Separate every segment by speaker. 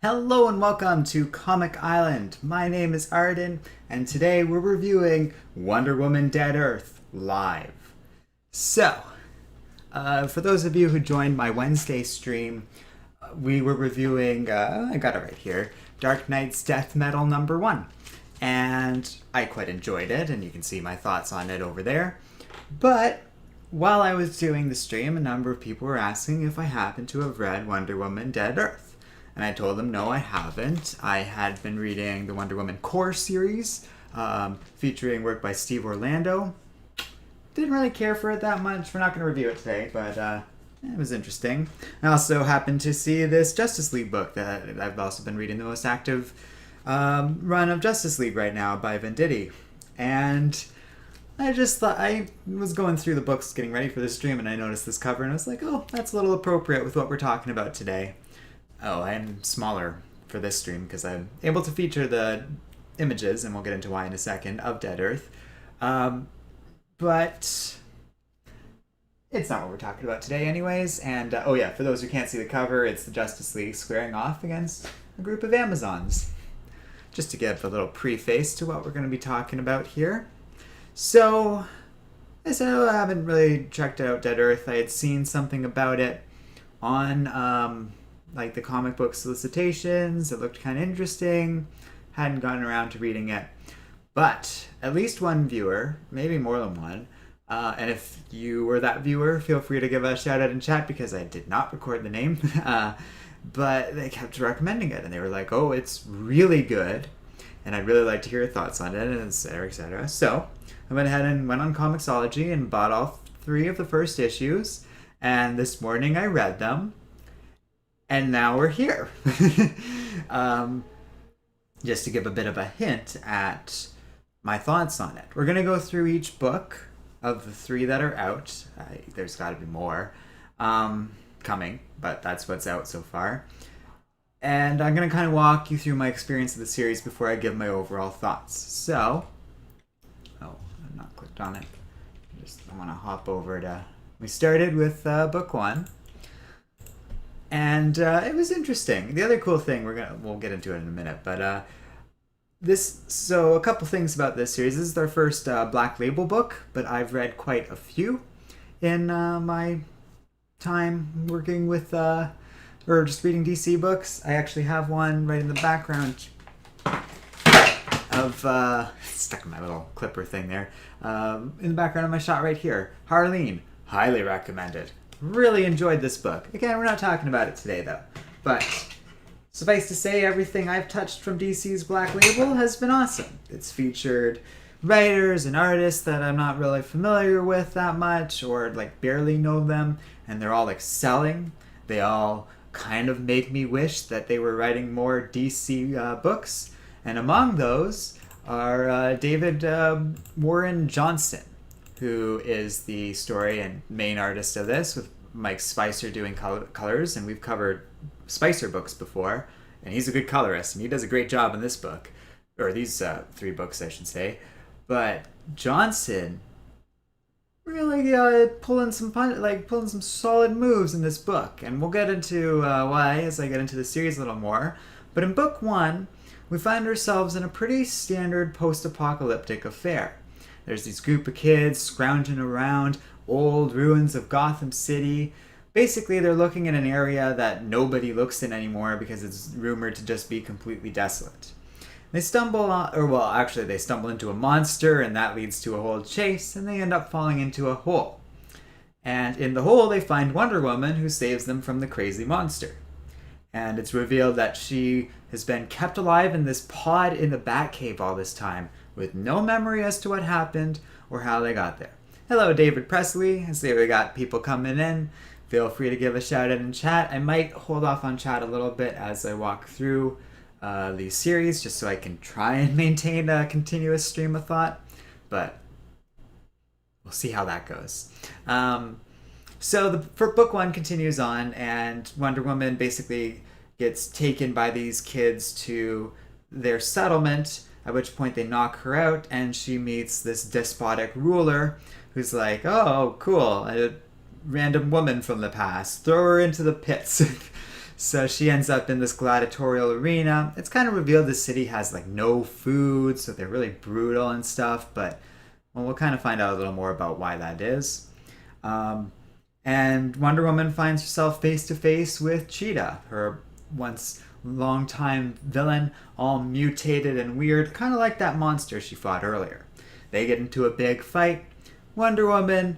Speaker 1: Hello and welcome to Comic Island. My name is Arden, and today we're reviewing Wonder Woman Dead Earth live. For those of you who joined my Wednesday stream, we were reviewing, I got it right here, Dark Knight's Death Metal number 1. And I quite enjoyed it, and you can see my thoughts on it over there. But while I was doing the stream, a number of people were asking if I happened to have read Wonder Woman Dead Earth. And I told them, no, I haven't. I had been reading the Wonder Woman Core series, featuring work by Steve Orlando. Didn't really care for it that much. We're not going to review it today, but it was interesting. I also happened to see this Justice League book that I've also been reading, the most active run of Justice League right now by Venditti. And I just thought, I was going through the books getting ready for the stream, and I noticed this cover, and I was like, oh, that's a little appropriate with what we're talking about today. Oh, I'm smaller for this stream because I'm able to feature the images, and we'll get into why in a second, of Dead Earth. But it's not what we're talking about today anyways. And, oh yeah, for those who can't see the cover, it's the Justice League squaring off against a group of Amazons. Just to give a little preface to what we're going to be talking about here. So, I said, I haven't really checked out Dead Earth. I had seen something about it on like the comic book solicitations. It looked kind of interesting. Hadn't gotten around to reading it. But at least one viewer, maybe more than one, and if you were that viewer, feel free to give a shout out in chat because I did not record the name. But they kept recommending it, and they were like, oh, it's really good, and I'd really like to hear your thoughts on it, and et cetera, et cetera. So I went ahead and went on Comixology and bought all 3 of the first issues, and this morning I read them. And now we're here. Just to give a bit of a hint at my thoughts on it. We're going to go through each book of the 3 that are out. There's got to be more coming, but that's what's out so far. And I'm going to kind of walk you through my experience of the series before I give my overall thoughts. So, oh, I've not clicked on it. I want to hop over to... We started with book 1. And it was interesting. The other cool thing, we'll get into it in a minute, but so a couple things about this series. This is our first Black Label book, but I've read quite a few in my time working with, or just reading DC books. I actually have one right in the background of, stuck in my little clipper thing there, in the background of my shot right here. Harleen, highly recommended. Really enjoyed this book. Again, we're not talking about it today, though. But suffice to say, everything I've touched from DC's Black Label has been awesome. It's featured writers and artists that I'm not really familiar with that much, or like barely know them, and they're all excelling. They all kind of make me wish that they were writing more DC books. And among those are David Warren Johnson, who is the story and main artist of this, with Mike Spicer doing colors, and we've covered Spicer books before, and he's a good colorist, and he does a great job in this book, or these 3 books, I should say. But Johnson really pulling some solid moves in this book, and we'll get into why as I get into the series a little more. But in book 1, we find ourselves in a pretty standard post-apocalyptic affair. There's these group of kids scrounging around old ruins of Gotham City. Basically, they're looking at an area that nobody looks in anymore because it's rumored to just be completely desolate. They stumble into a monster, and that leads to a whole chase, and they end up falling into a hole. And in the hole, they find Wonder Woman, who saves them from the crazy monster. And it's revealed that she has been kept alive in this pod in the Batcave all this time, with no memory as to what happened or how they got there. Hello, David Presley. I see we got people coming in. Feel free to give a shout out in chat. I might hold off on chat a little bit as I walk through the series, just so I can try and maintain a continuous stream of thought. But we'll see how that goes. For book 1 continues on, and Wonder Woman basically gets taken by these kids to their settlement, at which point they knock her out, and she meets this despotic ruler who's like, oh, cool, a random woman from the past. Throw her into the pits. So she ends up in this gladiatorial arena. It's kind of revealed the city has like no food, so they're really brutal and stuff, but well, we'll kind of find out a little more about why that is. Um, and Wonder Woman finds herself face to face with Cheetah, her once longtime villain, all mutated and weird, kind of like that monster she fought earlier. They get into a big fight. Wonder Woman,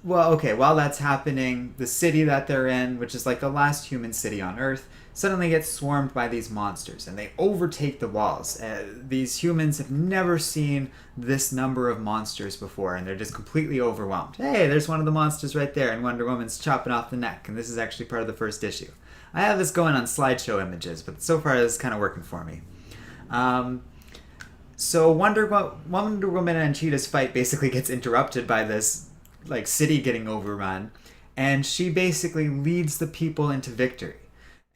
Speaker 1: well, okay, while that's happening, the city that they're in, which is like the last human city on Earth, suddenly gets swarmed by these monsters and they overtake the walls. These humans have never seen this number of monsters before and they're just completely overwhelmed. Hey, there's one of the monsters right there, and Wonder Woman's chopping off the neck, and this is actually part of the first issue. I have this going on slideshow images, but so far this is kind of working for me. So Wonder Woman and Cheetah's fight basically gets interrupted by this like city getting overrun, and she basically leads the people into victory.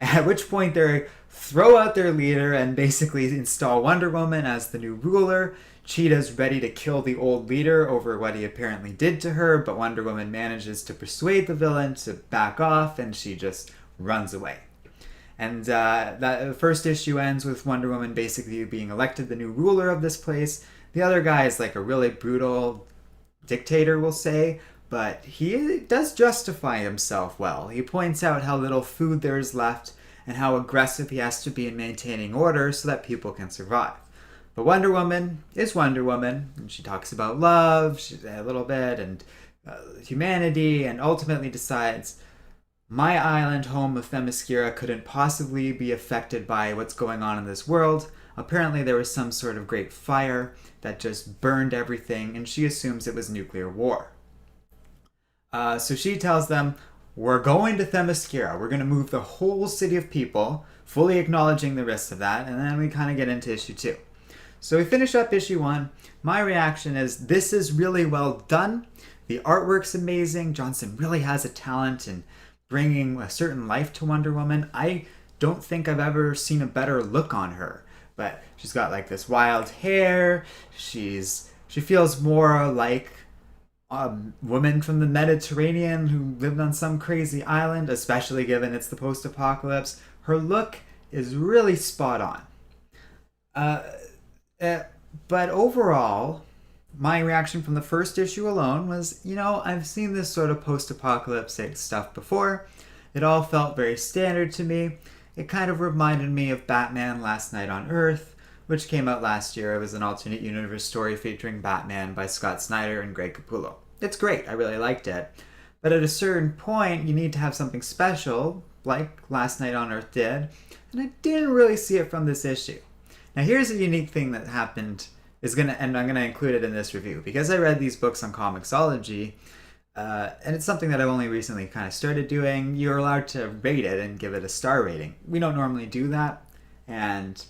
Speaker 1: At which point they throw out their leader and basically install Wonder Woman as the new ruler. Cheetah's ready to kill the old leader over what he apparently did to her, but Wonder Woman manages to persuade the villain to back off, and she just runs away. And that first issue ends with Wonder Woman basically being elected the new ruler of this place. The other guy is like a really brutal dictator, we'll say, but he does justify himself well. He points out how little food there is left and how aggressive he has to be in maintaining order so that people can survive. But Wonder Woman is Wonder Woman, and she talks about love a little bit and humanity, and ultimately decides my island home of Themyscira couldn't possibly be affected by what's going on in this world. Apparently there was some sort of great fire that just burned everything, and she assumes it was nuclear war. So she tells them, we're going to Themyscira. We're going to move the whole city of people, fully acknowledging the risks of that, and then we kind of get into issue 2. So we finish up issue 1. My reaction is, this is really well done. The artwork's amazing. Johnson really has a talent in bringing a certain life to Wonder Woman. I don't think I've ever seen a better look on her. But she's got like this wild hair. She feels more like a woman from the Mediterranean who lived on some crazy island, especially given it's the post-apocalypse. Her look is really spot on. But overall, my reaction from the first issue alone was, I've seen this sort of post-apocalyptic stuff before. It all felt very standard to me. It kind of reminded me of Batman Last Night on Earth, which came out last year. It was an alternate universe story featuring Batman by Scott Snyder and Greg Capullo. It's great. I really liked it. But at a certain point, you need to have something special, like Last Night on Earth did, and I didn't really see it from this issue. Now here's a unique thing that happened, and I'm going to include it in this review. Because I read these books on Comixology, and it's something that I've only recently kind of started doing, you're allowed to rate it and give it a star rating. We don't normally do that, and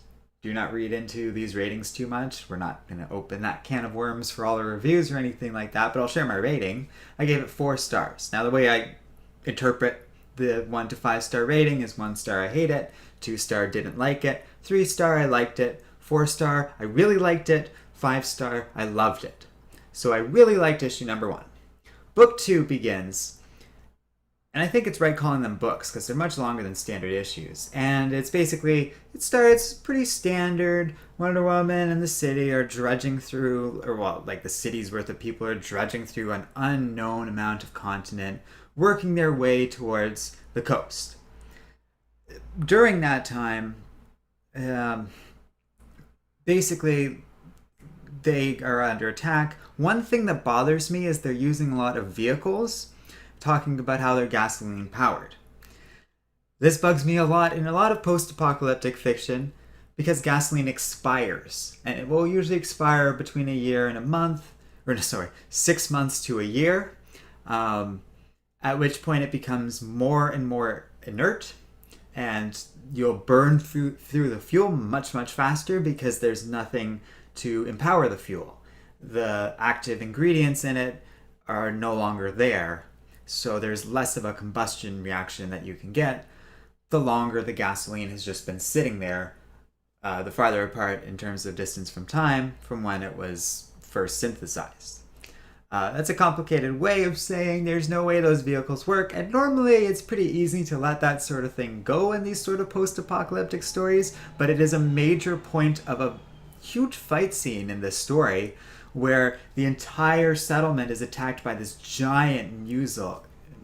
Speaker 1: do not read into these ratings too much. We're not going to open that can of worms for all the reviews or anything like that, but I'll share my rating. I gave it 4 stars. Now the way I interpret the 1 to 5 star rating is 1 star I hate it, 2 star didn't like it, 3 star I liked it, 4 star I really liked it, 5 star I loved it. So I really liked issue number 1. Book 2 begins, and I think it's right calling them books because they're much longer than standard issues. And it starts pretty standard. Wonder Woman and the city are drudging through, the city's worth of people are drudging through an unknown amount of continent, working their way towards the coast. During that time, basically, they are under attack. One thing that bothers me is they're using a lot of vehicles, talking about how they're gasoline powered. This bugs me a lot in a lot of post-apocalyptic fiction because gasoline expires, and it will usually expire between a year and a month, 6 months to a year, at which point it becomes more and more inert, and you'll burn through the fuel much, much faster because there's nothing to empower the fuel. The active ingredients in it are no longer there, so there's less of a combustion reaction that you can get the longer the gasoline has just been sitting there, the farther apart in terms of distance from time from when it was first synthesized. That's a complicated way of saying there's no way those vehicles work, and normally it's pretty easy to let that sort of thing go in these sort of post-apocalyptic stories, but it is a major point of a huge fight scene in this story where the entire settlement is attacked by this giant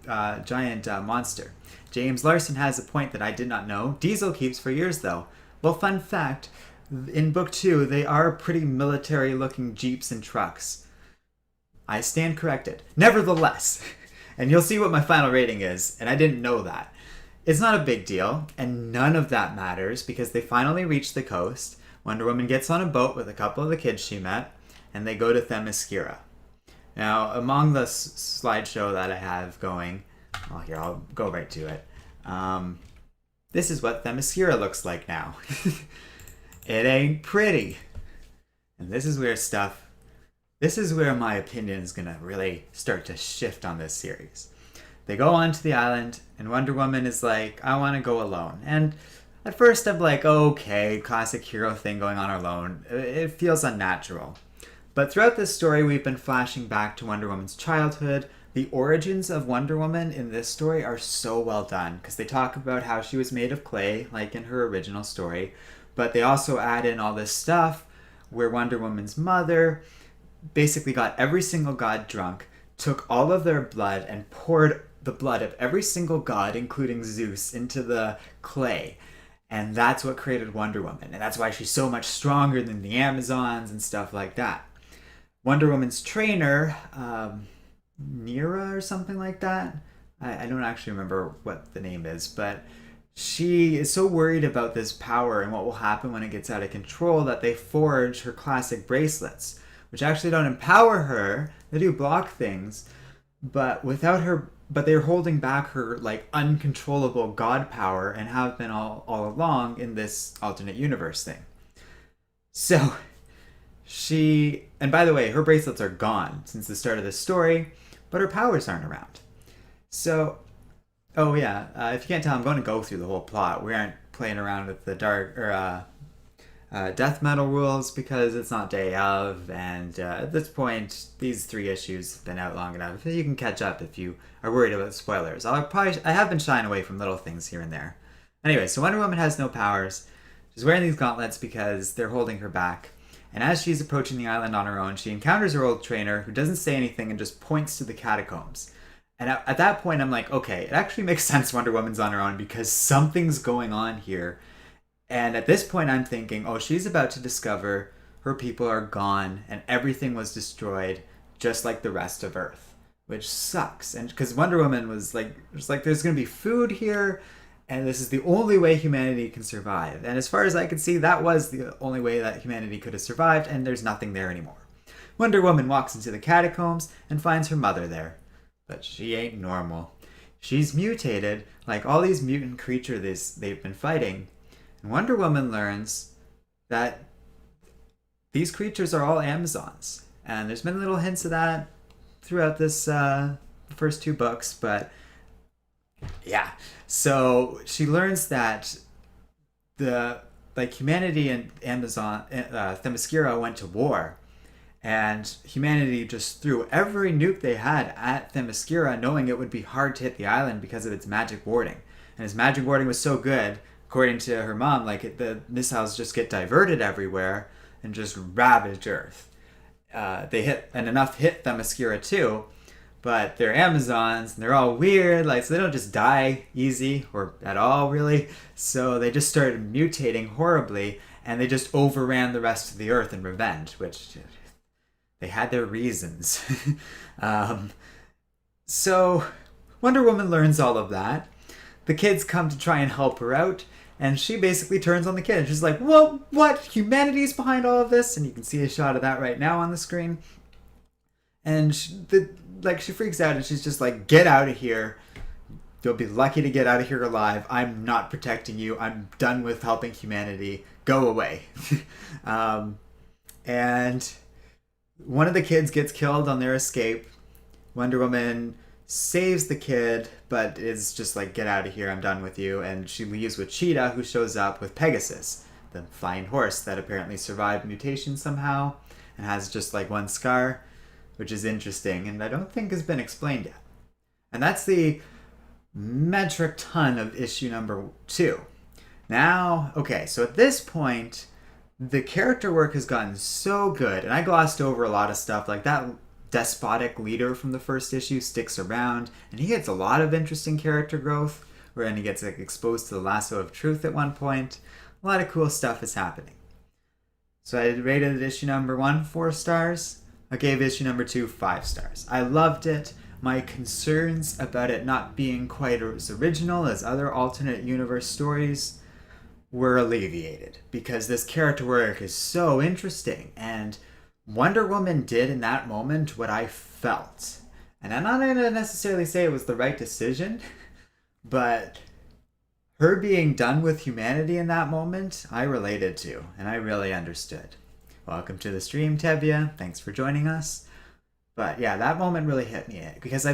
Speaker 1: monster. James Larson has a point that I did not know. Diesel keeps for years, though. Well, fun fact, in book 2, they are pretty military-looking jeeps and trucks. I stand corrected. Nevertheless, and you'll see what my final rating is, and I didn't know that. It's not a big deal, and none of that matters because they finally reach the coast. Wonder Woman gets on a boat with a couple of the kids she met, and they go to Themyscira. Now, among the slideshow that I have going, well, here, I'll go right to it. This is what Themyscira looks like now. It ain't pretty. And this is where my opinion is going to really start to shift on this series. They go onto the island, and Wonder Woman is like, I want to go alone. And at first I'm like, okay, classic hero thing going on alone. It feels unnatural. But throughout this story, we've been flashing back to Wonder Woman's childhood. The origins of Wonder Woman in this story are so well done, because they talk about how she was made of clay, like in her original story. But they also add in all this stuff where Wonder Woman's mother basically got every single god drunk, took all of their blood, and poured the blood of every single god, including Zeus, into the clay. And that's what created Wonder Woman. And that's why she's so much stronger than the Amazons and stuff like that. Wonder Woman's trainer, Nira or something like that. I don't actually remember what the name is, but she is so worried about this power and what will happen when it gets out of control that they forge her classic bracelets, which actually don't empower her. They do block things, but they're holding back her like uncontrollable god power and have been all along in this alternate universe thing. So and by the way, her bracelets are gone since the start of the story, but her powers aren't around. So, oh yeah, if you can't tell, I'm going to go through the whole plot. We aren't playing around with the death metal rules because it's not day of, and at this point, these 3 issues have been out long enough. You can catch up if you are worried about spoilers. I have been shying away from little things here and there. Anyway, so Wonder Woman has no powers. She's wearing these gauntlets because they're holding her back. And as she's approaching the island on her own, she encounters her old trainer who doesn't say anything and just points to the catacombs. And at that point, I'm like, okay, it actually makes sense Wonder Woman's on her own because something's going on here. And at this point, I'm thinking, oh, she's about to discover her people are gone and everything was destroyed just like the rest of Earth, which sucks. And because Wonder Woman was like, there's going to be food here, and this is the only way humanity can survive. And as far as I could see, that was the only way that humanity could have survived, and there's nothing there anymore. Wonder Woman walks into the catacombs and finds her mother there. But she ain't normal. She's mutated, like all these mutant creatures they've been fighting. And Wonder Woman learns that these creatures are all Amazons. And there's been little hints of that throughout this first 2 books, but yeah. So she learns that humanity and Themyscira went to war, and humanity just threw every nuke they had at Themyscira, knowing it would be hard to hit the island because of its magic warding. And its magic warding was so good, according to her mom, the missiles just get diverted everywhere and just ravage Earth. Enough hit Themyscira too, but they're Amazons and they're all weird, so they don't just die easy or at all really. So they just started mutating horribly, and they just overran the rest of the Earth in revenge, which they had their reasons. So Wonder Woman learns all of that. The kids come to try and help her out, and she basically turns on the kid. She's like, "Well, what? Humanity's behind all of this?" And you can see a shot of that right now on the screen. And she freaks out, and she's just like, "Get out of here. You'll be lucky to get out of here alive. I'm not protecting you. I'm done with helping humanity. Go away." And one of the kids gets killed on their escape. Wonder Woman saves the kid, but is just like, "Get out of here. I'm done with you." And she leaves with Cheetah, who shows up with Pegasus, the flying horse that apparently survived mutation somehow and has just like one scar, which is interesting and I don't think has been explained yet. And that's the metric ton of issue number 2. Now, okay, so at this point, the character work has gotten so good, and I glossed over a lot of stuff, like that despotic leader from the first issue sticks around, and he gets a lot of interesting character growth, where he gets exposed to the lasso of truth at one point. A lot of cool stuff is happening. So I rated issue number 1 4 stars. I gave issue number 2 5 stars. I loved it. My concerns about it not being quite as original as other alternate universe stories were alleviated, because this character work is so interesting, and Wonder Woman did in that moment what I felt. And I'm not going to necessarily say it was the right decision, but her being done with humanity in that moment, I related to, and I really understood. Welcome to the stream, Tevya. Thanks for joining us. But yeah, that moment really hit me, because I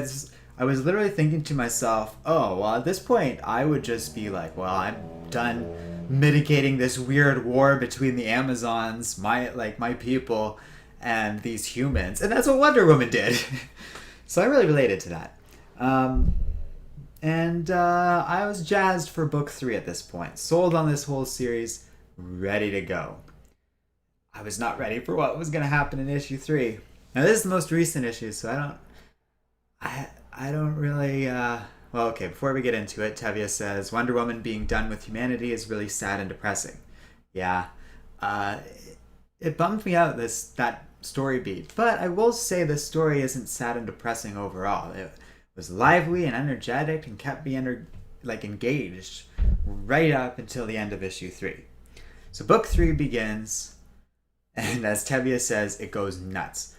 Speaker 1: was literally thinking to myself, oh, well, at this point, I would just be like, well, I'm done mitigating this weird war between the Amazons, my people, and these humans. And that's what Wonder Woman did. So I really related to that. And I was jazzed for book 3 at this point. Sold on this whole series, ready to go. I was not ready for what was going to happen in issue 3. Now, this is the most recent issue, so I don't really... Well, okay, before we get into it, Tevya says, Wonder Woman being done with humanity is really sad and depressing. Yeah. It bummed me out, that story beat. But I will say this story isn't sad and depressing overall. It was lively and energetic and kept me engaged right up until the end of issue 3. So book 3 begins, and as Tevya says, it goes nuts.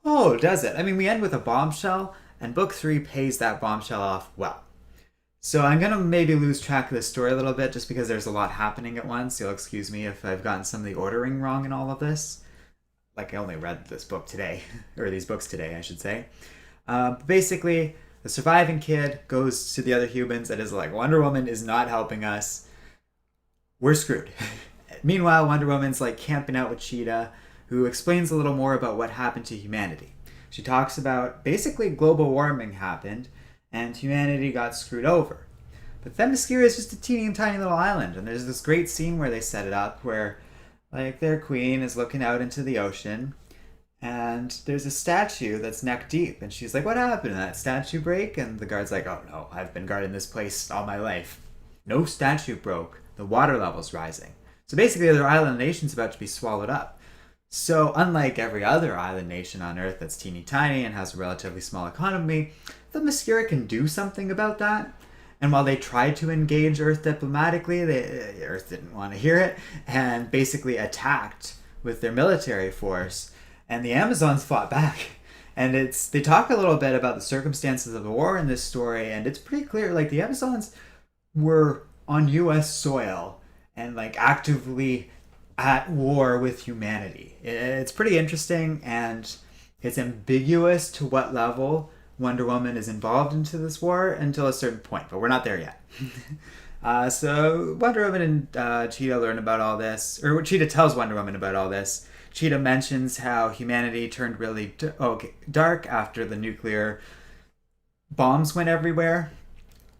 Speaker 1: Oh, does it? I mean, we end with a bombshell, and book 3 pays that bombshell off well. So I'm going to maybe lose track of the story a little bit just because there's a lot happening at once. You'll excuse me if I've gotten some of the ordering wrong in all of this. Like, I only read this book today, or these books today, I should say. Basically, the surviving kid goes to the other humans and is like, Wonder Woman is not helping us. We're screwed. Meanwhile, Wonder Woman's like camping out with Cheetah, who explains a little more about what happened to humanity. She talks about basically global warming happened and humanity got screwed over. But Themyscira is just a teeny tiny little island, and there's this great scene where they set it up where like their queen is looking out into the ocean and there's a statue that's neck deep, and she's like, what happened? Did that statue break? And the guard's like, oh no, I've been guarding this place all my life. No statue broke. The water level's rising. So basically their island nation's about to be swallowed up. So unlike every other island nation on Earth that's teeny tiny and has a relatively small economy, Themyscira can do something about that. And while they tried to engage Earth diplomatically, Earth didn't want to hear it and basically attacked with their military force. And the Amazons fought back. And they talk a little bit about the circumstances of the war in this story, and it's pretty clear, like, the Amazons were on U.S. soil and, like, actively at war with humanity. It's pretty interesting, and it's ambiguous to what level Wonder Woman is involved into this war until a certain point, but we're not there yet. So Wonder Woman and Cheetah learn about all this, or Cheetah tells Wonder Woman about all this. Cheetah mentions how humanity turned really dark after the nuclear bombs went everywhere,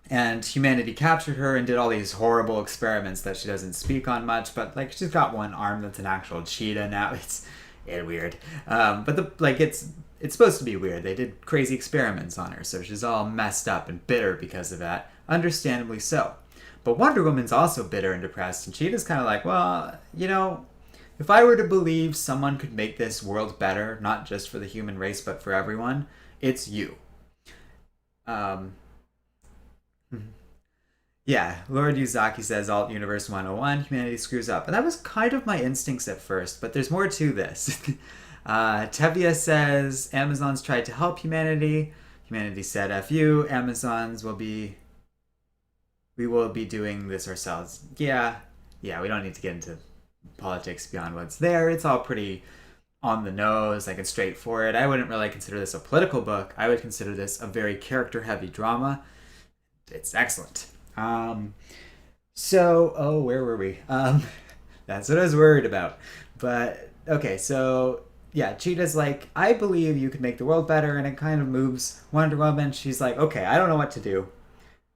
Speaker 1: and humanity captured her and did all these horrible experiments that she doesn't speak on much, but like she's got one arm that's an actual cheetah now. It's weird, but it's supposed to be weird. They did crazy experiments on her, so she's all messed up and bitter because of that. Understandably so. But Wonder Woman's also bitter and depressed, and Cheetah's kind of like, well, you know, if I were to believe someone could make this world better, not just for the human race, but for everyone, it's you. Yeah, Lord Yuzaki says Alt Universe 101, humanity screws up. And that was kind of my instincts at first, but there's more to this. Tevya says Amazons tried to help humanity. Humanity said, F you, we will be doing this ourselves. Yeah, we don't need to get into politics beyond what's there. It's all pretty on the nose, like, and straightforward. I wouldn't really consider this a political book. I would consider this a very character-heavy drama. It's excellent. Where were we? That's what I was worried about. But, okay, so yeah, Cheetah's like, I believe you could make the world better, and it kind of moves Wonder Woman. She's like, okay, I don't know what to do.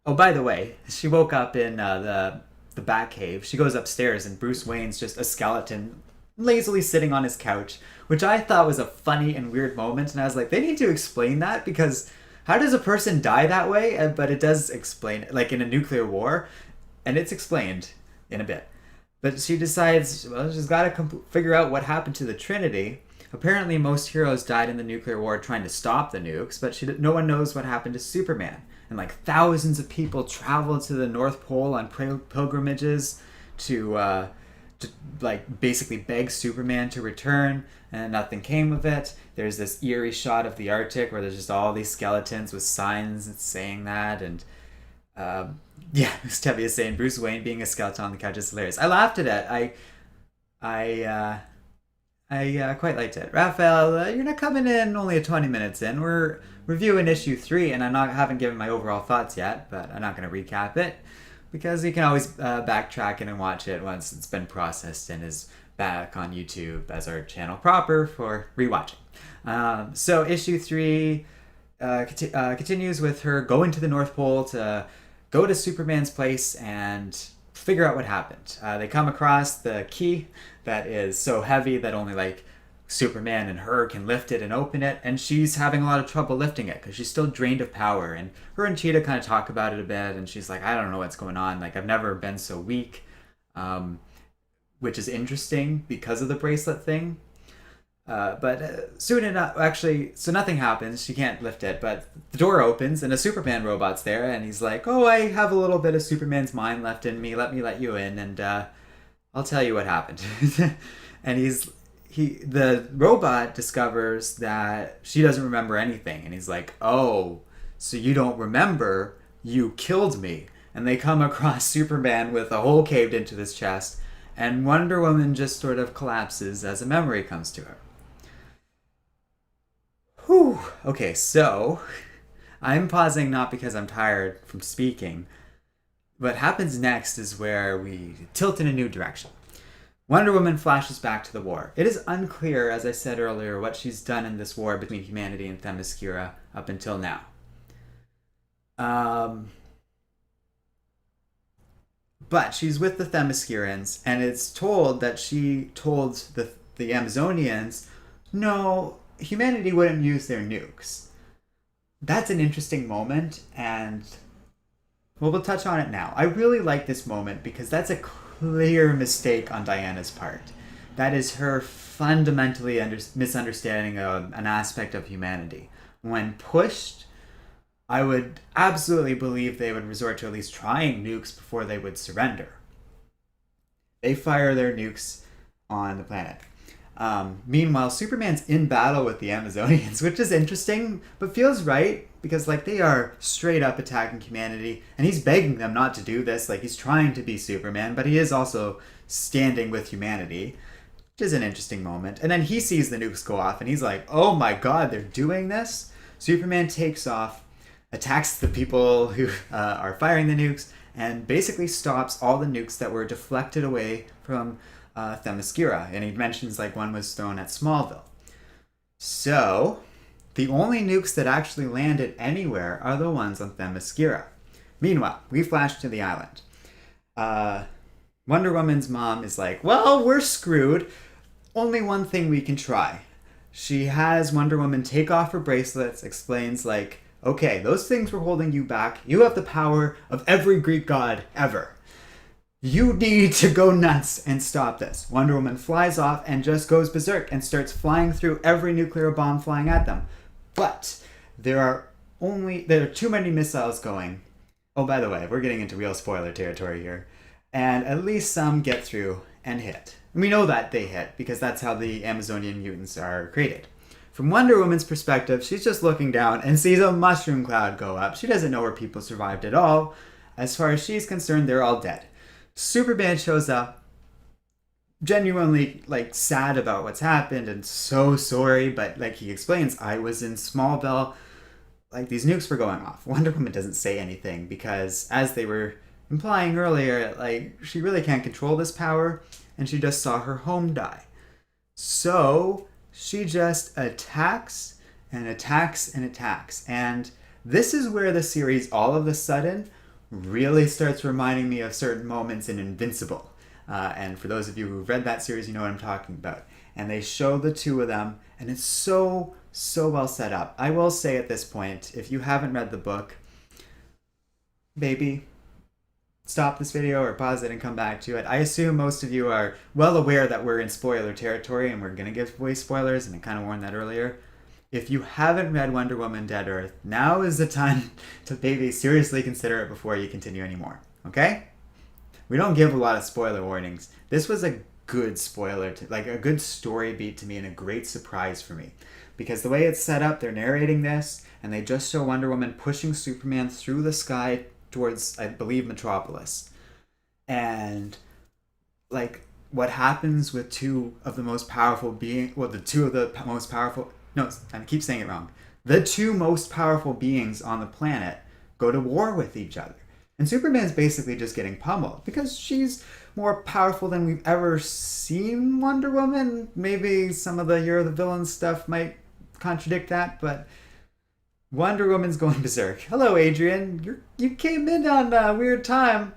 Speaker 1: Oh, by the way, she woke up in the Batcave. She goes upstairs, and Bruce Wayne's just a skeleton lazily sitting on his couch, which I thought was a funny and weird moment. And I was like, they need to explain that, because how does a person die that way? But it does explain, like in a nuclear war, and it's explained in a bit. But she decides, well, she's got to figure out what happened to the Trinity. Apparently, most heroes died in the nuclear war trying to stop the nukes, but no one knows what happened to Superman. And like thousands of people traveled to the North Pole on pilgrimages to like basically beg Superman to return, and nothing came of it. There's this eerie shot of the Arctic where there's just all these skeletons with signs saying that, and yeah, Stevie is saying Bruce Wayne being a skeleton on the couch is hilarious. I laughed at it. I quite liked it. Raphael, you're not coming in only at 20 minutes in. We're reviewing issue 3, and haven't given my overall thoughts yet, but I'm not going to recap it, because you can always backtrack in and watch it once it's been processed and is back on YouTube as our channel proper for rewatching. So issue 3 continues with her going to the North Pole to go to Superman's place and figure out what happened. They come across the key that is so heavy that only like Superman and her can lift it and open it, and she's having a lot of trouble lifting it because she's still drained of power. And her and Cheetah kind of talk about it a bit, and she's like, I don't know what's going on. Like, I've never been so weak, which is interesting because of the bracelet thing. But soon enough, actually, so nothing happens. She can't lift it, but the door opens and a Superman robot's there, and he's like, oh, I have a little bit of Superman's mind left in me. Let me let you in, and I'll tell you what happened. And the robot discovers that she doesn't remember anything, and he's like, oh, so you don't remember? You killed me. And they come across Superman with a hole caved into his chest, and Wonder Woman just sort of collapses as a memory comes to her. Whew. Okay, so I'm pausing not because I'm tired from speaking. What happens next is where we tilt in a new direction. Wonder Woman flashes back to the war. It is unclear, as I said earlier, what she's done in this war between humanity and Themyscira up until now. But she's with the Themyscirans, and it's told that she told the Amazonians, no, humanity wouldn't use their nukes. That's an interesting moment, and we'll touch on it now. I really like this moment because that's a clear mistake on Diana's part. That is her fundamentally misunderstanding of an aspect of humanity. When pushed, I would absolutely believe they would resort to at least trying nukes before they would surrender. They fire their nukes on the planet. Meanwhile, Superman's in battle with the Amazonians, which is interesting, but feels right, because like they are straight up attacking humanity, and he's begging them not to do this. Like, he's trying to be Superman, but he is also standing with humanity, which is an interesting moment. And then he sees the nukes go off, and he's like, oh my god, they're doing this? Superman takes off, attacks the people who are firing the nukes, and basically stops all the nukes that were deflected away from Themyscira. And he mentions like one was thrown at Smallville. So the only nukes that actually landed anywhere are the ones on Themyscira. Meanwhile, we flash to the island. Wonder Woman's mom is like, well, we're screwed. Only one thing we can try. She has Wonder Woman take off her bracelets, explains like, okay, those things were holding you back. You have the power of every Greek god ever. You need to go nuts and stop this. Wonder Woman flies off and just goes berserk and starts flying through every nuclear bomb flying at them. But there are too many missiles going. Oh, by the way, we're getting into real spoiler territory here. And at least some get through and hit. And we know that they hit because that's how the Amazonian mutants are created. From Wonder Woman's perspective, she's just looking down and sees a mushroom cloud go up. She doesn't know where people survived at all. As far as she's concerned, they're all dead. Superman shows up, genuinely like sad about what's happened and so sorry, but like he explains, I was in Smallville, like these nukes were going off. Wonder Woman doesn't say anything because, as they were implying earlier, like she really can't control this power, and she just saw her home die. So she just attacks and attacks and attacks. And this is where the series all of a sudden really starts reminding me of certain moments in Invincible. And for those of you who've read that series, you know what I'm talking about. And they show the two of them, and it's so well set up. I will say at this point, if you haven't read the book, maybe stop this video or pause it and come back to it. I assume most of you are well aware that we're in spoiler territory and we're going to give away spoilers, and I kind of warned that earlier. If you haven't read Wonder Woman Dead Earth, now is the time to maybe seriously consider it before you continue anymore. Okay? We don't give a lot of spoiler warnings. This was a good spoiler, like a good story beat to me and a great surprise for me. Because the way it's set up, they're narrating this and they just show Wonder Woman pushing Superman through the sky towards, I believe, Metropolis. And like what happens with two of the most powerful beings, well, the two of the most powerful, no, I keep saying it wrong. The two most powerful beings on the planet go to war with each other. And Superman's basically just getting pummeled because she's more powerful than we've ever seen Wonder Woman. Maybe some of the You're the Villain stuff might contradict that, but Wonder Woman's going berserk. Hello, Adrian. You came in on a weird time.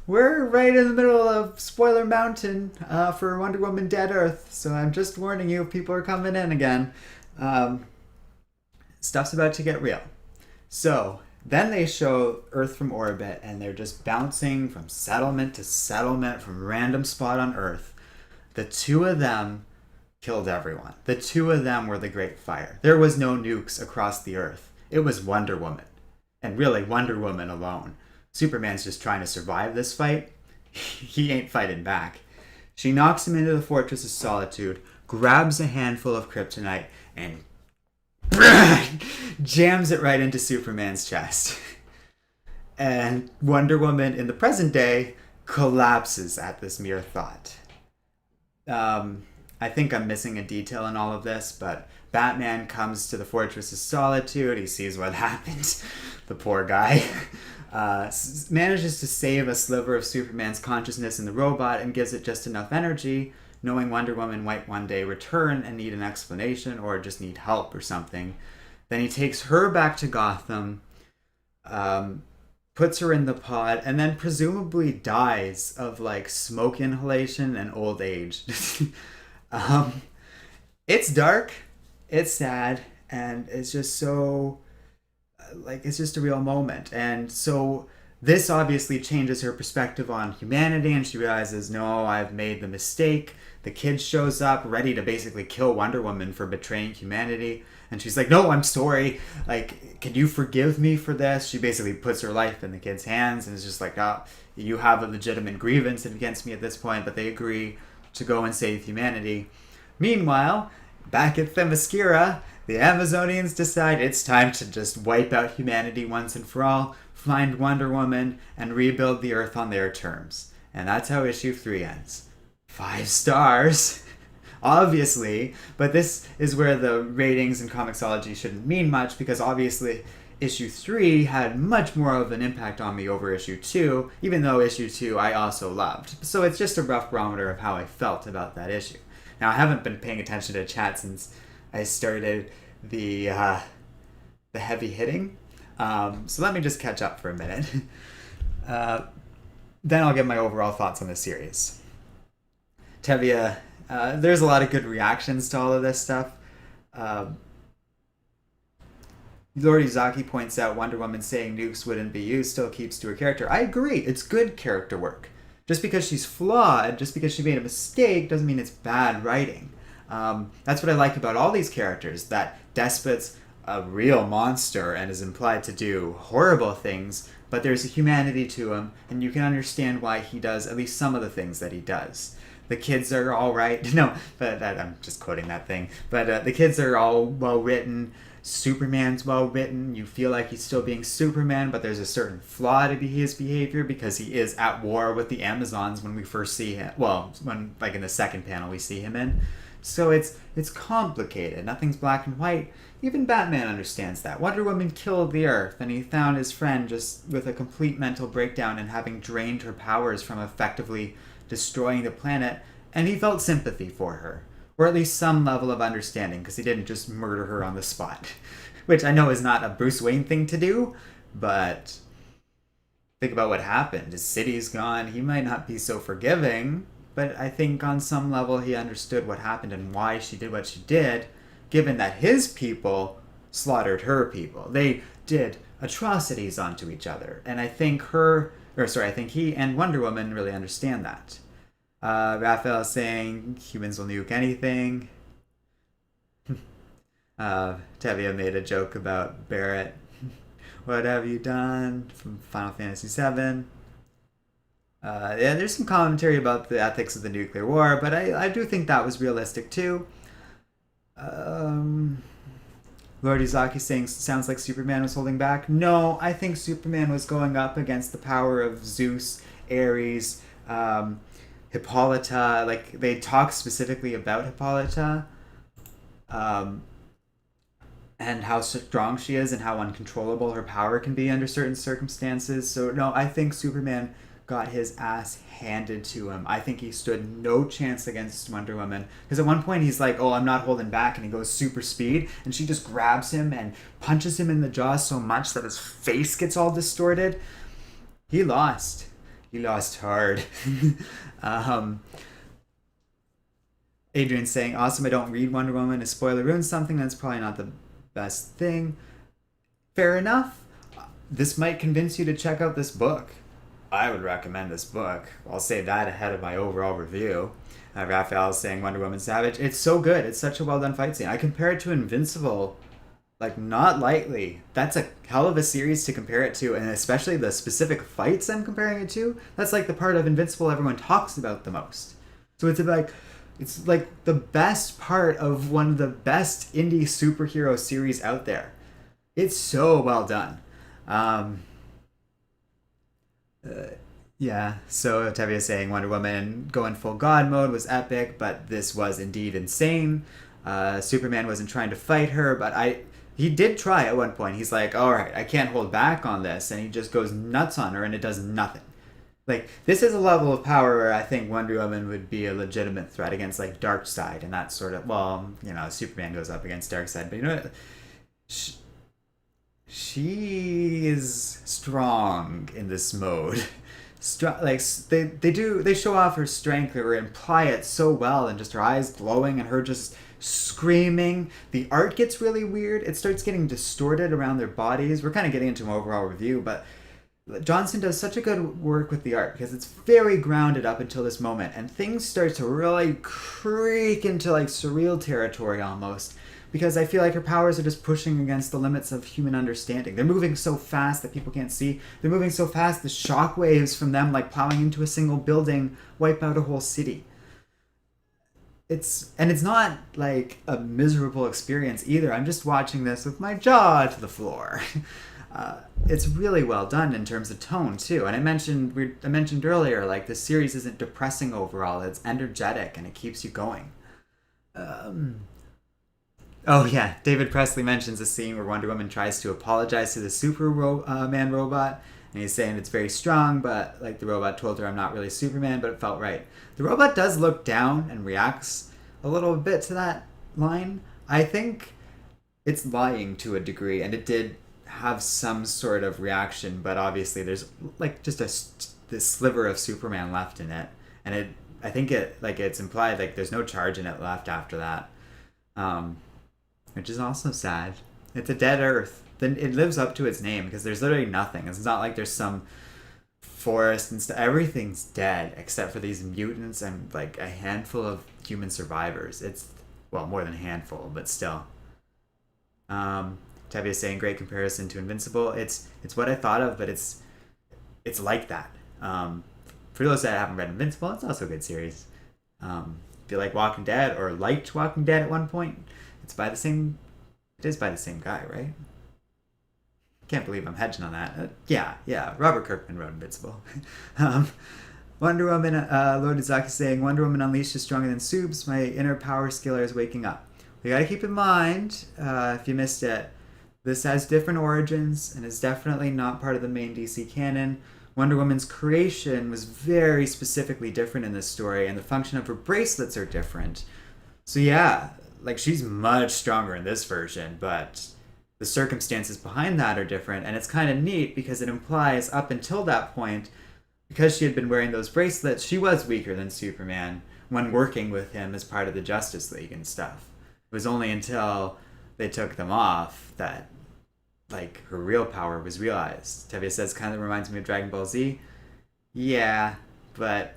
Speaker 1: We're right in the middle of Spoiler Mountain for Wonder Woman Dead Earth, so I'm just warning you if people are coming in again. Stuff's about to get real. So then they show Earth from orbit, and they're just bouncing from settlement to settlement from random spot on Earth. The two of them killed everyone. The two of them were the Great Fire. There was no nukes across the Earth. It was Wonder Woman. And really, Wonder Woman alone. Superman's just trying to survive this fight. He ain't fighting back. She knocks him into the Fortress of Solitude, grabs a handful of kryptonite, and jams it right into Superman's chest. And Wonder Woman in the present day collapses at this mere thought. I think I'm missing a detail in all of this, but Batman comes to the Fortress of Solitude. He sees what happened. The poor guy manages to save a sliver of Superman's consciousness in the robot and gives it just enough energy, knowing Wonder Woman might one day return and need an explanation or just need help or something. Then he takes her back to Gotham, puts her in the pod, and then presumably dies of like smoke inhalation and old age. It's dark, it's sad, and it's just so like it's just a real moment. And so this obviously changes her perspective on humanity, and she realizes, no, I've made the mistake. The kid shows up ready to basically kill Wonder Woman for betraying humanity, and she's like, no, I'm sorry, like, can you forgive me for this? She basically puts her life in the kid's hands and is just like, oh, you have a legitimate grievance against me at this point. But they agree to go and save humanity. Meanwhile, back at Themyscira, the Amazonians decide it's time to just wipe out humanity once and for all, find Wonder Woman, and rebuild the Earth on their terms. And that's how issue 3 ends. 5 stars, obviously, but this is where the ratings and comicsology shouldn't mean much, because obviously issue 3 had much more of an impact on me over issue 2, even though issue 2 I also loved. So it's just a rough barometer of how I felt about that issue. Now, I haven't been paying attention to chat since I started the heavy hitting, so let me just catch up for a minute. Then I'll give my overall thoughts on the series. Tevia, there's a lot of good reactions to all of this stuff. Lord Izaki points out Wonder Woman saying nukes wouldn't be used still keeps to her character. I agree, it's good character work. Just because she's flawed, just because she made a mistake, doesn't mean it's bad writing. That's what I like about all these characters, that Despot's a real monster and is implied to do horrible things, but there's a humanity to him, and you can understand why he does at least some of the things that he does. The kids are all right. No, but I'm just quoting that thing. But the kids are all well written. Superman's well written. You feel like he's still being Superman, but there's a certain flaw to his behavior because he is at war with the Amazons when we first see him. Well, when like in the second panel we see him in. So it's complicated. Nothing's black and white. Even Batman understands that. Wonder Woman killed the Earth, and he found his friend just with a complete mental breakdown and having drained her powers from effectively destroying the planet, and he felt sympathy for her. or at least some level of understanding, because he didn't just murder her on the spot, which I know is not a Bruce Wayne thing to do, but think about what happened. His city's gone. He might not be so forgiving, but I think on some level he understood what happened and why she did what she did, given that his people slaughtered her people. They did atrocities onto each other, and I think I think he and Wonder Woman really understand that. Raphael saying humans will nuke anything. Tevia made a joke about Barrett. What have you done from Final Fantasy VII? Yeah, there's some commentary about the ethics of the nuclear war, but I do think that was realistic too. Lord Izaki saying sounds like Superman was holding back. No, I think Superman was going up against the power of Zeus, Ares, Hippolyta. Like, they talk specifically about Hippolyta, and how strong she is and how uncontrollable her power can be under certain circumstances. So no, I think Superman got his ass handed to him. I think he stood no chance against Wonder Woman, because at one point he's like, oh, I'm not holding back, and he goes super speed, and she just grabs him and punches him in the jaw so much that his face gets all distorted. He lost hard. Adrian's saying, awesome, I don't read Wonder Woman. A spoiler ruins something. That's probably not the best thing. Fair enough. This might convince you to check out this book. I would recommend this book. I'll say that ahead of my overall review. Raphael is saying Wonder Woman Savage. It's so good. It's such a well done fight scene. I compare it to Invincible, like, not lightly. That's a hell of a series to compare it to, and especially the specific fights I'm comparing it to. That's like the part of Invincible everyone talks about the most. So it's like the best part of one of the best indie superhero series out there. It's so well done. Yeah, so Tevia saying Wonder Woman going full god mode was epic, but this was indeed insane. Superman wasn't trying to fight her, but he did try at one point. He's like, alright, I can't hold back on this, and he just goes nuts on her, and it does nothing. Like, this is a level of power where I think Wonder Woman would be a legitimate threat against, like, Darkseid, and that sort of, well, you know, Superman goes up against Darkseid, but you know what? She is strong in this mode. Like, they show off her strength or imply it so well, and just her eyes glowing and her just screaming. The art gets really weird. It starts getting distorted around their bodies. We're kind of getting into an overall review, but Johnson does such a good work with the art because it's very grounded up until this moment, and things start to really creak into like surreal territory almost, because I feel like her powers are just pushing against the limits of human understanding. They're moving so fast that people can't see. They're moving so fast the shockwaves from them like plowing into a single building wipe out a whole city. It's not like a miserable experience either. I'm just watching this with my jaw to the floor. It's really well done in terms of tone too. And I mentioned earlier, like, this series isn't depressing overall. It's energetic and it keeps you going. Oh yeah, David Presley mentions a scene where Wonder Woman tries to apologize to the Superman robot, and he's saying it's very strong, but like the robot told her, I'm not really Superman, but it felt right. The robot does look down and reacts a little bit to that line. I think it's lying to a degree, and it did have some sort of reaction, but obviously there's like just this sliver of Superman left in it, and I think it's implied like there's no charge in it left after that. Which is also sad. It's a dead Earth. Then it lives up to its name because there's literally nothing. It's not like there's some forest and stuff. Everything's dead except for these mutants and like a handful of human survivors. It's, well, more than a handful, but still. Tevia saying great comparison to Invincible. It's what I thought of, but it's like that. For those that haven't read Invincible, it's also a good series. If you like Walking Dead or liked Walking Dead at one point, it is by the same guy, right? Can't believe I'm hedging on that. Yeah, Robert Kirkman wrote Invincible. Wonder Woman, Lord Izaki saying, Wonder Woman Unleashed is stronger than Supes. My inner power skiller is waking up. We gotta keep in mind, if you missed it, this has different origins and is definitely not part of the main DC canon. Wonder Woman's creation was very specifically different in this story, and the function of her bracelets are different. So yeah, like she's much stronger in this version, but the circumstances behind that are different, and it's kind of neat because it implies up until that point, because she had been wearing those bracelets, she was weaker than Superman when working with him as part of the Justice League and stuff. It was only until they took them off that like her real power was realized. Tevye says kind of reminds me of Dragon Ball Z. Yeah, but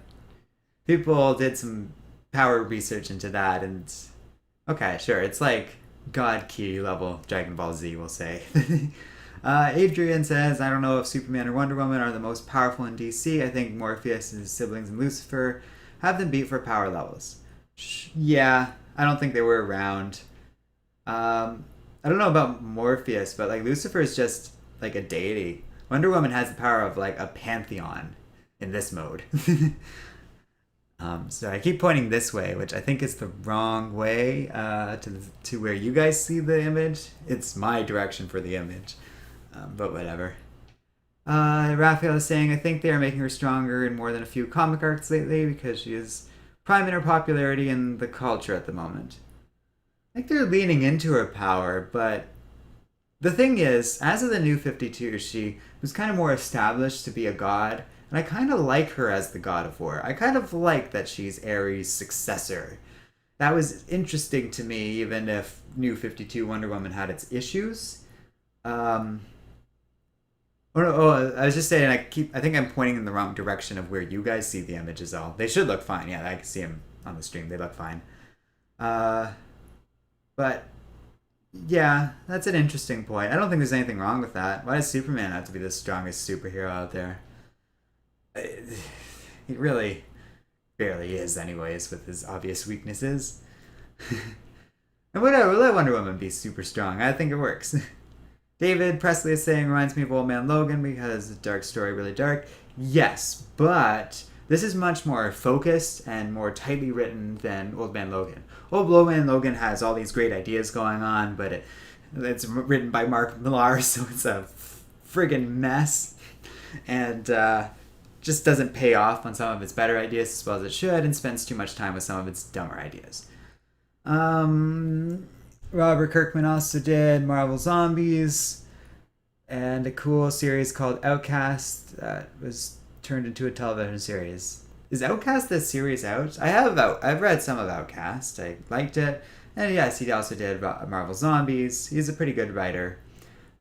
Speaker 1: people did some power research into that, and okay, sure, it's like God key level Dragon Ball Z, we'll say. Adrian says, I don't know if Superman or Wonder Woman are the most powerful in DC. I think Morpheus and his siblings and Lucifer have them beat for power levels. Yeah, I don't think they were around. I don't know about Morpheus, but like Lucifer is just like a deity. Wonder Woman has the power of like a pantheon in this mode. So I keep pointing this way, which I think is the wrong way to where you guys see the image. It's my direction for the image, but whatever. Raphael is saying, I think they are making her stronger in more than a few comic arcs lately because she is prime in her popularity in the culture at the moment. I think they're leaning into her power, but the thing is, as of the New 52, she was kind of more established to be a god, and I kind of like her as the god of war. I kind of like that she's Ares' successor. That was interesting to me, even if New 52 Wonder Woman had its issues. I was just saying, I think I'm pointing in the wrong direction of where you guys see the images all. They should look fine. Yeah, I can see them on the stream. They look fine. But yeah, that's an interesting point. I don't think there's anything wrong with that. Why does Superman have to be the strongest superhero out there? He really barely is, anyways, with his obvious weaknesses. And whatever, let Wonder Woman be super strong. I think it works. David Presley is saying, reminds me of Old Man Logan because the dark story really dark. Yes, but this is much more focused and more tightly written than Old Man Logan. Old Man Logan has all these great ideas going on, but it's written by Mark Millar, so it's a friggin' mess. And just doesn't pay off on some of its better ideas as well as it should, and spends too much time with some of its dumber ideas. Robert Kirkman also did Marvel Zombies and a cool series called Outcast that was turned into a television series. Is Outcast this series out? I've read some of Outcast. I liked it. And yes, he also did Marvel Zombies. He's a pretty good writer.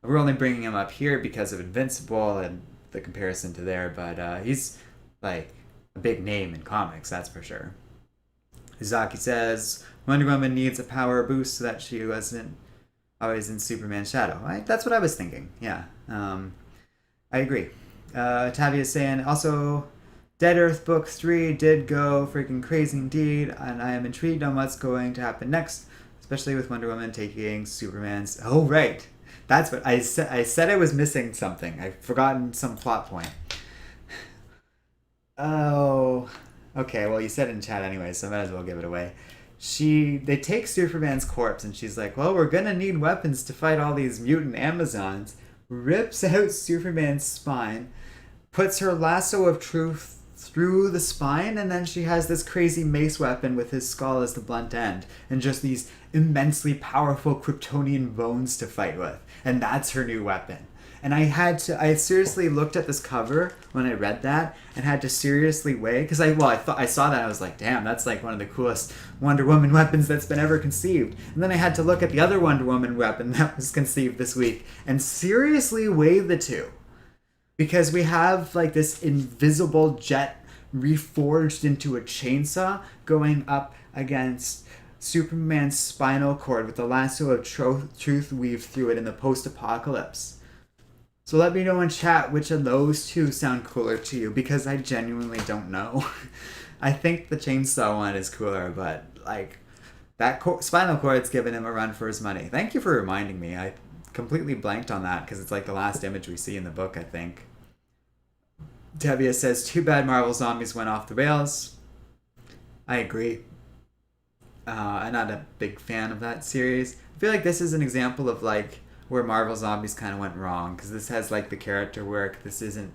Speaker 1: We're only bringing him up here because of Invincible and the comparison to there, but he's like a big name in comics, that's for sure. Izaki says Wonder Woman needs a power boost so that she wasn't always in Superman's shadow. That's what I was thinking. Yeah, I agree. Tavia is saying also, Dead Earth Book 3 did go freaking crazy indeed, and I am intrigued on what's going to happen next, especially with Wonder Woman taking Superman's. Oh right, that's what I said. I said I was missing something. I've forgotten some plot point. Oh, okay. Well, you said it in chat anyway, so I might as well give it away. They take Superman's corpse, and she's like, "Well, we're gonna need weapons to fight all these mutant Amazons." Rips out Superman's spine, puts her lasso of truth through the spine, and then she has this crazy mace weapon with his skull as the blunt end, and just these immensely powerful Kryptonian bones to fight with, and that's her new weapon. And I seriously looked at this cover when I read that and had to seriously weigh, because I saw that, I was like, damn, that's like one of the coolest Wonder Woman weapons that's been ever conceived. And then I had to look at the other Wonder Woman weapon that was conceived this week and seriously weigh the two. Because we have like this invisible jet reforged into a chainsaw going up against Superman's spinal cord with the lasso of truth weaved through it in the post-apocalypse. So let me know in chat which of those two sound cooler to you, because I genuinely don't know. I think the chainsaw one is cooler, but like that spinal cord's giving him a run for his money. Thank you for reminding me. I completely blanked on that because it's like the last image we see in the book, I think. Tevia says, too bad Marvel Zombies went off the rails. I agree. I'm not a big fan of that series. I feel like this is an example of like where Marvel Zombies kind of went wrong, because this has like the character work. This isn't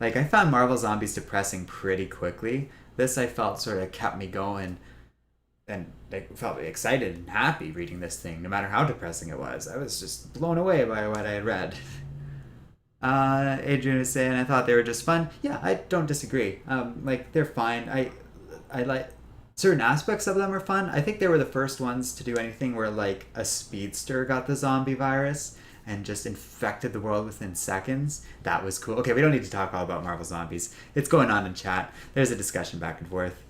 Speaker 1: like, I found Marvel Zombies depressing pretty quickly. This I felt sort of kept me going and like felt excited and happy reading this thing, no matter how depressing it was. I was just blown away by what I had read. Adrian is saying I thought they were just fun. Yeah, I don't disagree. Like they're fine. I like certain aspects of them are fun. I think they were the first ones to do anything where like a speedster got the zombie virus and just infected the world within seconds. That was cool. Okay, we don't need to talk all about Marvel Zombies. It's going on in chat. There's a discussion back and forth.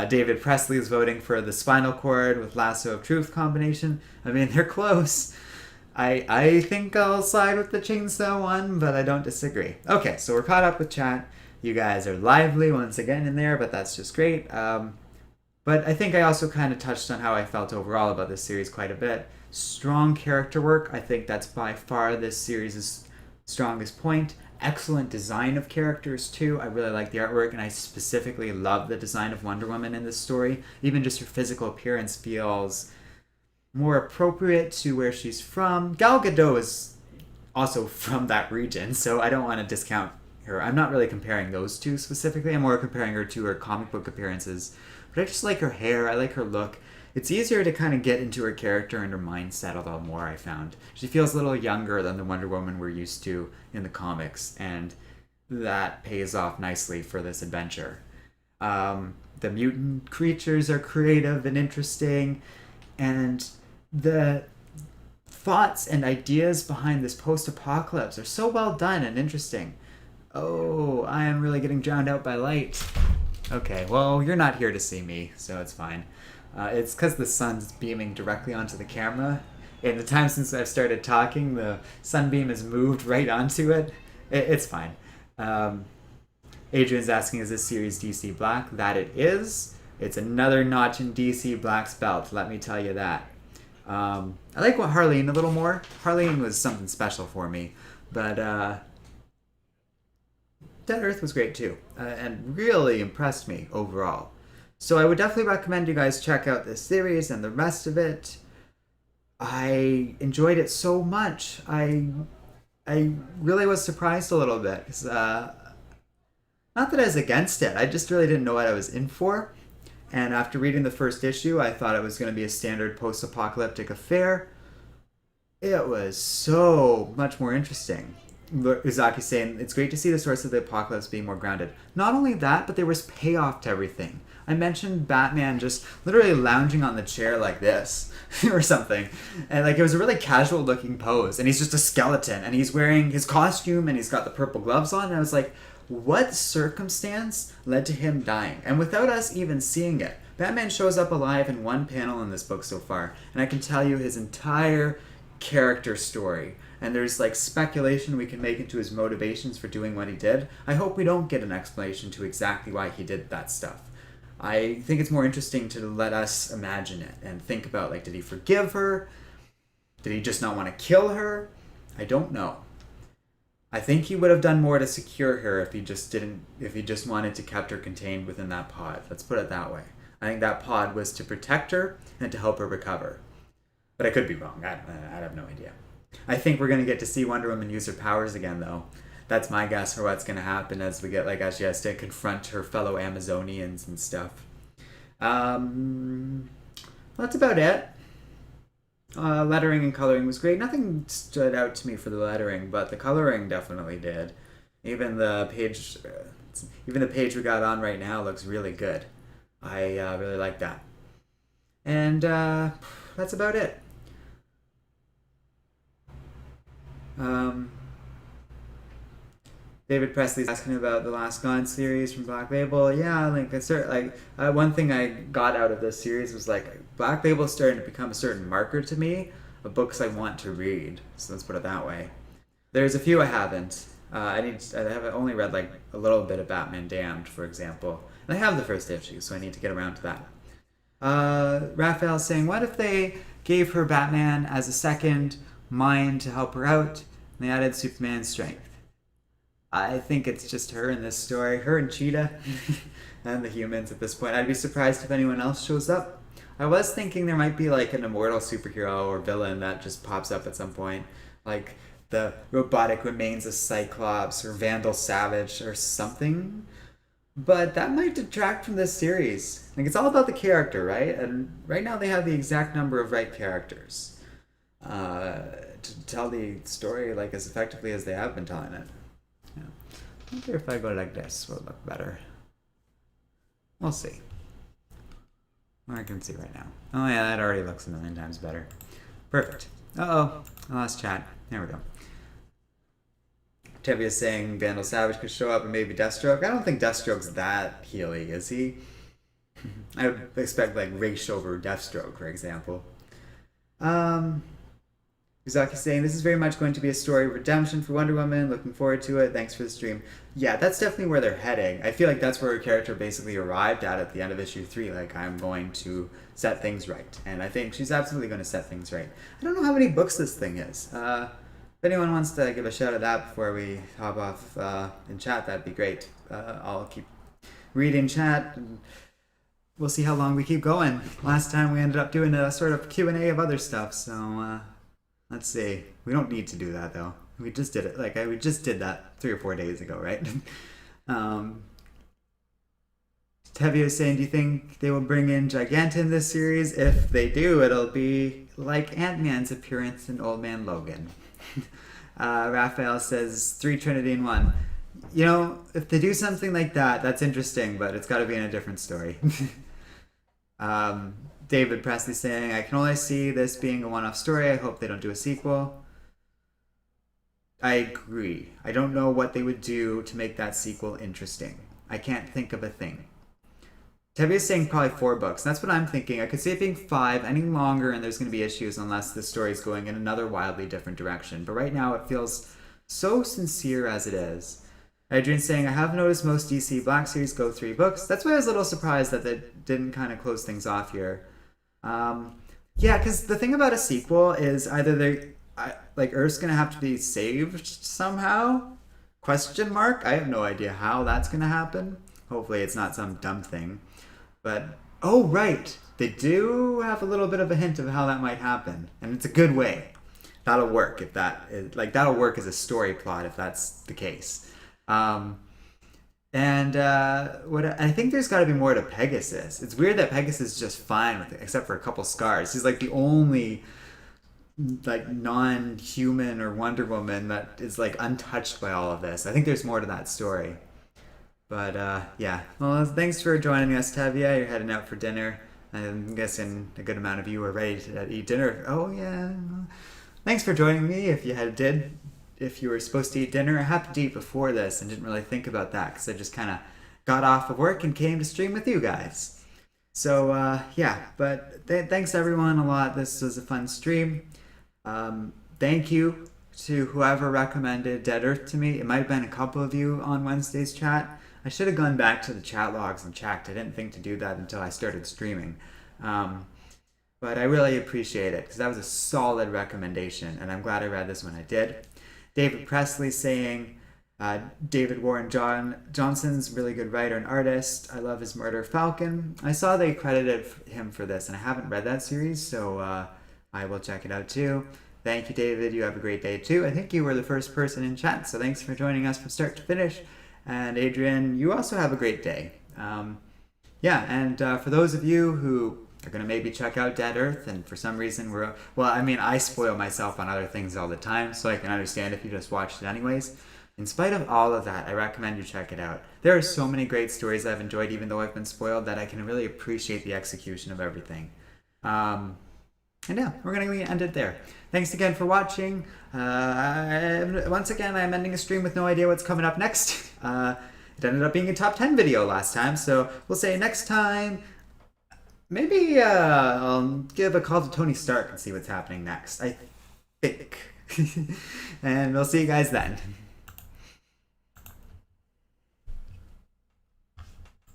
Speaker 1: David Presley is voting for the Spinal Cord with Lasso of Truth combination. I mean, they're close. I think I'll side with the chainsaw one, but I don't disagree. Okay, so we're caught up with chat. You guys are lively once again in there, but that's just great. But I think I also kind of touched on how I felt overall about this series quite a bit. Strong character work. I think that's by far this series' strongest point. Excellent design of characters too. I really like the artwork, and I specifically love the design of Wonder Woman in this story. Even just her physical appearance feels more appropriate to where she's from. Gal Gadot is also from that region, so I don't want to discount her. I'm not really comparing those two specifically. I'm more comparing her to her comic book appearances. But I just like her hair. I like her look. It's easier to kind of get into her character and her mindset a little more, I found. She feels a little younger than the Wonder Woman we're used to in the comics, and that pays off nicely for this adventure. The mutant creatures are creative and interesting, and the thoughts and ideas behind this post-apocalypse are so well done and interesting. Oh, I am really getting drowned out by light. Okay, well, you're not here to see me, so it's fine. It's because the sun's beaming directly onto the camera. In the time since I've started talking, the sunbeam has moved right onto it. It's fine. Adrian's asking, is this series DC Black? That it is. It's another notch in DC Black's belt, let me tell you that. I like what Harleen a little more. Harleen was something special for me. But Dead Earth was great too. And really impressed me overall. So I would definitely recommend you guys check out this series and the rest of it. I enjoyed it so much. I really was surprised a little bit. 'Cause, not that I was against it. I just really didn't know what I was in for. And after reading the first issue, I thought it was going to be a standard post-apocalyptic affair. It was so much more interesting. Uzaki's saying, it's great to see the source of the apocalypse being more grounded. Not only that, but there was payoff to everything. I mentioned Batman just literally lounging on the chair like this or something. And like it was a really casual looking pose. And he's just a skeleton. And he's wearing his costume and he's got the purple gloves on. And I was like, what circumstance led to him dying? And without us even seeing it, Batman shows up alive in one panel in this book so far. And I can tell you his entire character story. And there's like speculation we can make into his motivations for doing what he did. I hope we don't get an explanation to exactly why he did that stuff. I think it's more interesting to let us imagine it and think about, like, did he forgive her? Did he just not want to kill her? I don't know. I think he would have done more to secure her if he just wanted to kept her contained within that pod. Let's put it that way. I think that pod was to protect her and to help her recover. But I could be wrong. I have no idea. I think we're going to get to see Wonder Woman use her powers again, though. That's my guess for what's going to happen as we get, like, as she has to confront her fellow Amazonians and stuff. That's about it. Lettering and coloring was great. Nothing stood out to me for the lettering, but the coloring definitely did. Even the page we got on right now looks really good. I really like that. And that's about it. David Presley's asking about the Last Gone series from Black Label. Yeah, like one thing I got out of this series was like Black Label is starting to become a certain marker to me of books I want to read. So let's put it that way. There's a few I haven't. I have only read like a little bit of Batman Damned, for example. And I have the first issue, so I need to get around to that. Raphael's saying, what if they gave her Batman as a second mind to help her out, and they added Superman's strength? I think it's just her in this story, her and Cheetah, and the humans at this point. I'd be surprised if anyone else shows up. I was thinking there might be like an immortal superhero or villain that just pops up at some point, like the robotic remains of Cyclops or Vandal Savage or something. But that might detract from this series. Like, it's all about the character, right? And right now they have the exact number of right characters uh, to tell the story like as effectively as they have been telling it. Yeah. I wonder if I go like this, will it look better? We'll see. I can see right now. Oh yeah, that already looks a million times better. Perfect. Uh-oh, I lost chat. There we go. Tevye is saying Vandal Savage could show up and maybe Deathstroke. I don't think Deathstroke's that healy, is he? I would expect like Ra's over Deathstroke, for example. Uzaki saying this is very much going to be a story of redemption for Wonder Woman. Looking forward to it. Thanks for the stream. Yeah, that's definitely where they're heading. I feel like that's where her character basically arrived at the end of issue 3. Like, I'm going to set things right, and I think she's absolutely going to set things right. I don't know how many books this thing is. If anyone wants to give a shout at that before we hop off in chat, that'd be great. I'll keep reading chat, and we'll see how long we keep going. Last time we ended up doing a sort of Q&A of other stuff, so let's see. We don't need to do that, though. We just did it. We just did that 3 or 4 days ago, right? Tevye is saying, do you think they will bring in Giganta in this series? If they do, it'll be like Ant-Man's appearance in Old Man Logan. Raphael says 3 Trinity in 1. You know, if they do something like that, that's interesting, but it's got to be in a different story. David Presley saying, I can only see this being a one-off story. I hope they don't do a sequel. I agree. I don't know what they would do to make that sequel interesting. I can't think of a thing. Tevye is saying probably 4 books. That's what I'm thinking. I could see it being 5 any longer, and there's going to be issues unless the story's going in another wildly different direction. But right now, it feels so sincere as it is. Adrian's saying, I have noticed most DC Black Series go 3 books. That's why I was a little surprised that they didn't kind of close things off here. Yeah, because the thing about a sequel is either Earth's going to have to be saved somehow? Question mark? I have no idea how that's going to happen. Hopefully it's not some dumb thing. But, oh, right. They do have a little bit of a hint of how that might happen. And it's a good way. That'll work if that is, that'll work as a story plot if that's the case. What I think there's got to be more to Pegasus. It's weird that Pegasus is just fine with it, except for a couple scars. He's like the only non-human or Wonder Woman that is untouched by all of this. I think there's more to that story. But yeah. Well, thanks for joining us, Tevye. You're heading out for dinner. I'm guessing a good amount of you are ready to eat dinner. Oh yeah. Thanks for joining me. If you were supposed to eat dinner, I happened to eat before this and didn't really think about that because I just kind of got off of work and came to stream with you guys. So yeah, but thanks everyone a lot. This was a fun stream. Thank you to whoever recommended Dead Earth to me. It might have been a couple of you on Wednesday's chat. I should have gone back to the chat logs and checked. I didn't think to do that until I started streaming. But I really appreciate it because that was a solid recommendation, and I'm glad I read this when I did. David Presley saying, David Warren Johnson's really good writer and artist. I love his Murder Falcon. I saw they credited him for this, and I haven't read that series, so I will check it out too. Thank you, David. You have a great day too. I think you were the first person in chat, so thanks for joining us from start to finish. And Adrian, you also have a great day. Yeah, and for those of you who are going to maybe check out Dead Earth, and for some reason I spoil myself on other things all the time, so I can understand if you just watched it anyways. In spite of all of that, I recommend you check it out. There are so many great stories I've enjoyed, even though I've been spoiled, that I can really appreciate the execution of everything. And yeah, we're going to end it there. Thanks again for watching. Once again, I'm ending a stream with no idea what's coming up next. It ended up being a top 10 video last time, so we'll say next time, maybe I'll give a call to Tony Stark and see what's happening next. I think. And we'll see you guys then.